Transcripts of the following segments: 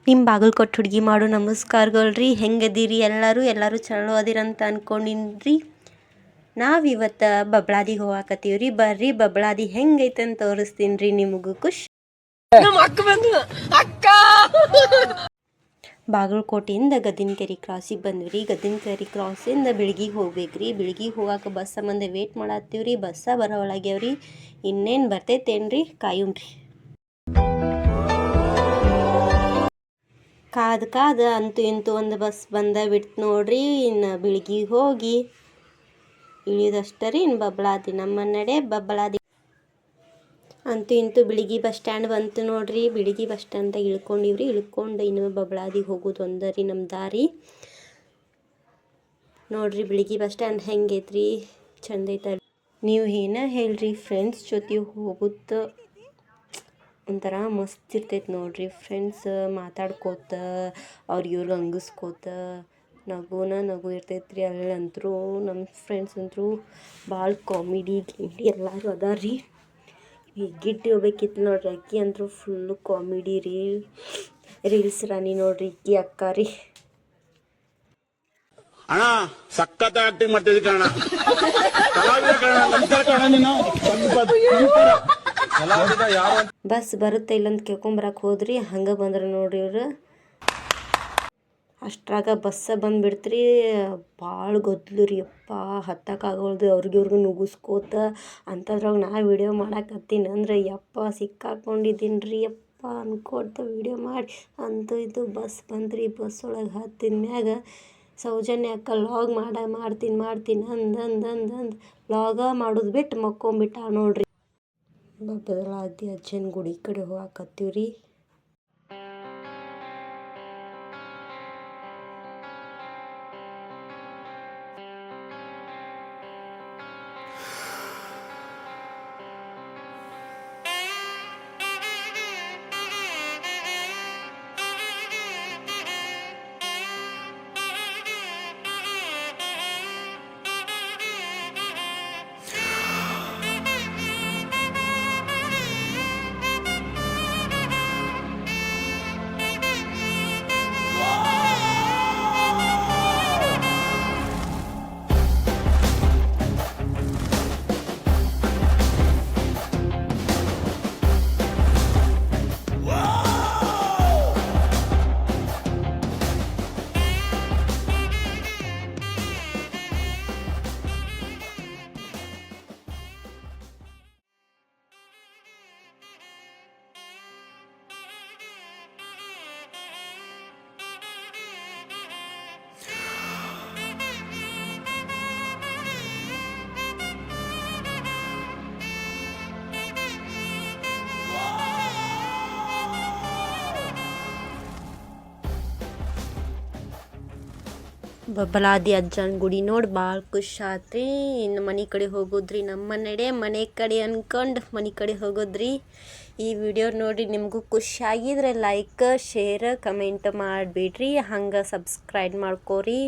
ನಿಮ್ಮ ಬಾಗಲಕೋಟೆ ಹುಡುಗಿ ಮಾಡೋ ನಮಸ್ಕಾರಗಳ್ರಿ. ಹೆಂಗದೀರಿ ಎಲ್ಲರೂ ಚಲೋ ಅದಿರಂತ ಅನ್ಕೊಂಡಿನ್ರಿ. ನಾವಿವತ್ತು ಬಬ್ಲಾದಿಗೆ ಹೋಗಾಕತ್ತೀವ್ರಿ. ಬರ್ರಿ ಬಬ್ಲಾದಿ ಹೆಂಗೈತೆ ಅಂತ ತೋರಿಸ್ತೀನಿ ರೀ ನಿಮಗೂ. ಬಾಗಲಕೋಟೆಯಿಂದ ಗದ್ದಿನಕೆರೆ ಕ್ರಾಸಿಗೆ ಬಂದ್ವಿ. ಗದ್ದಿನಕೆರೆ ಕ್ರಾಸಿಂದ ಬಿಳ್ಗಿಗೆ ಹೋಗ್ಬೇಕ್ರಿ. ಬಿಳ್ಗಿಗೆ ಹೋಗಾಕ ಬಸ್ ಸಂಬಂಧ ವೇಟ್ ಮಾಡತ್ತೀವ್ರಿ. ಬಸ್ಸ ಬರೋ ಒಳಗ್ಯಾವ್ರಿ. ಇನ್ನೇನು ಬರ್ತೈತೇನ್ರಿ, ಕಾಯುಣ್ರಿ. ಕಾದ ಅಂತೂ ಇಂತೂ ಒಂದು ಬಸ್ ಬಂದ ಬಿಡ್ತು ನೋಡ್ರಿ. ಇನ್ನು ಬಿಳ್ಗಿಗೆ ಹೋಗಿ ಇಳಿಯೋದಷ್ಟೇ ರೀ. ಇನ್ನು ಬಬ್ಲಾದಿ ನಮ್ಮ ನಡೆ ಬಬ್ಲಾದಿ. ಅಂತೂ ಇಂತೂ ಬಿಳಿಗಿ ಬಸ್ ಸ್ಟ್ಯಾಂಡ್ ಬಂತು ನೋಡ್ರಿ. ಬಿಳಿಗಿ ಬಸ್ ಸ್ಟ್ಯಾಂಡ್ದಾಗ ಇಳ್ಕೊಂಡಿವ್ರಿ. ಇಳ್ಕೊಂಡು ಇನ್ನು ಬಬ್ಲಾದಿಗೆ ಹೋಗೋದು ಒಂದರಿ ನಮ್ಮ ದಾರಿ ನೋಡ್ರಿ. ಬಿಳಿಗಿ ಬಸ್ ಸ್ಟ್ಯಾಂಡ್ ಹೆಂಗೈತ್ರಿ, ಚಂದ ಐತ. ನೀವು ಏನ ಹೇಳ್ರಿ, ಫ್ರೆಂಡ್ಸ್ ಜೊತೆ ಹೋಗುತ್ತ ಒಂಥರ ಮಸ್ತ್ ಇರ್ತೈತೆ ನೋಡ್ರಿ. ಫ್ರೆಂಡ್ಸ್ ಮಾತಾಡ್ಕೋತ ಅವ್ರಿಗೆ ಹಂಗಿಸ್ಕೋತ ನಗು ಇರ್ತೈತ್ರಿ. ಅಲ್ಲಂತರೂ ನಮ್ಮ ಫ್ರೆಂಡ್ಸ್ ಅಂತರೂ ಭಾಳ ಕಾಮಿಡಿ ಎಲ್ಲರೂ ಅದಾರ ರೀ. ಈ ಗಿಟ್ಟಿ ಹೋಗ್ಬೇಕಿತ್ತು ನೋಡ್ರಿ. ಅಕ್ಕಿ ಅಂತರೂ ಫುಲ್ಲು ಕಾಮಿಡಿ ರೀ. ರೀಲ್ಸ್ ರಾಣಿ ನೋಡ್ರಿ ಇಕ್ಕಿ ಅಕ್ಕ ರೀ. ಅಣ್ಣ ಸಖತ್ ಆಕ್ಟಿಂಗ್ ಮಾಡ್ತಿದ್ವಿ ಕಣ. ಬಸ್ ಬರುತ್ತೆ ಇಲ್ಲಂತ ಕೇಳ್ಕೊಂಬರಕ್ಕೆ ಹೋದ್ರಿ. ಹಂಗೆ ಬಂದ್ರೆ ನೋಡ್ರಿ ಇವ್ರು. ಅಷ್ಟ್ರಾಗ ಬಸ್ಸ ಬಂದುಬಿಡ್ತ್ರಿ. ಭಾಳ ಗೊತ್ತಲು ರೀ ಅಪ್ಪ, ಹತ್ತಕ್ಕಾಗೋಲ್ದು. ಅವ್ರಿಗೂ ನುಗ್ಗಿಸ್ಕೋತ ಅಂಥದ್ರಾಗ ನಾ ವಿಡಿಯೋ ಮಾಡಾಕತ್ತೀನಿ ಅಂದ್ರೆ ಯಪ್ಪ ಸಿಕ್ಕಾಕೊಂಡಿದ್ದೀನಿ ರೀ ಯಪ್ಪ ಅನ್ಕೊಡ್ತ ವಿಡಿಯೋ ಮಾಡಿ. ಅಂತೂ ಇದು ಬಸ್ ಬಂದ್ರಿ. ಬಸ್ ಒಳಗೆ ಹತ್ತಿದ ಮ್ಯಾಗ ಸೌಜನ್ಯ ಅಕ್ಕ ಲಾಗ್ ಮಾಡ್ತೀನಿ ಅಂದು ಲಾಗ ಮಾಡೋದು ಬಿಟ್ಟು ಮಕ್ಕೊಂಬಿಟ್ಟ ನೋಡ್ರಿ. ಬಬ್ಲಾದಿ ಅಜ್ಜನ ಗುಡಿ ಕಡೆ ಹೋಗಾಕತ್ತೀವ್ರಿ. ಬಬ್ಲಾದಿ ಅಜ್ಜನ ಗುಡಿ ನೋಡಿ ಭಾಳ ಖುಷಿ ಆತ್ರಿ. ಇನ್ನು ಮನೆ ಕಡೆ ಹೋಗೋದ್ರಿ. ನಮ್ಮ ನಡೆ ಮನೆ ಕಡೆ ಅನ್ಕೊಂಡು ಮನೆ ಕಡೆ ಹೋಗೋದ್ರಿ. ಈ ವಿಡಿಯೋ ನೋಡಿ ನಿಮಗೂ ಖುಷಿ ಆಗಿದ್ರೆ ಲೈಕ್ ಶೇರ್ ಕಮೆಂಟ್ ಮಾಡಿಬಿಡ್ರಿ. ಹಂಗೆ ಸಬ್ಸ್ಕ್ರೈಬ್ ಮಾಡ್ಕೋರಿ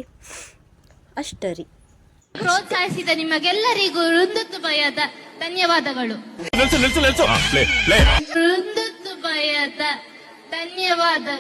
ಅಷ್ಟೇ ರೀ. ಪ್ರೋತ್ಸಾಹಿಸಿದ ನಿಮಗೆಲ್ಲರಿಗೂ ಹೃದಯದ ಧನ್ಯವಾದಗಳು. ಹೃದಯದ ಧನ್ಯವಾದಗಳು.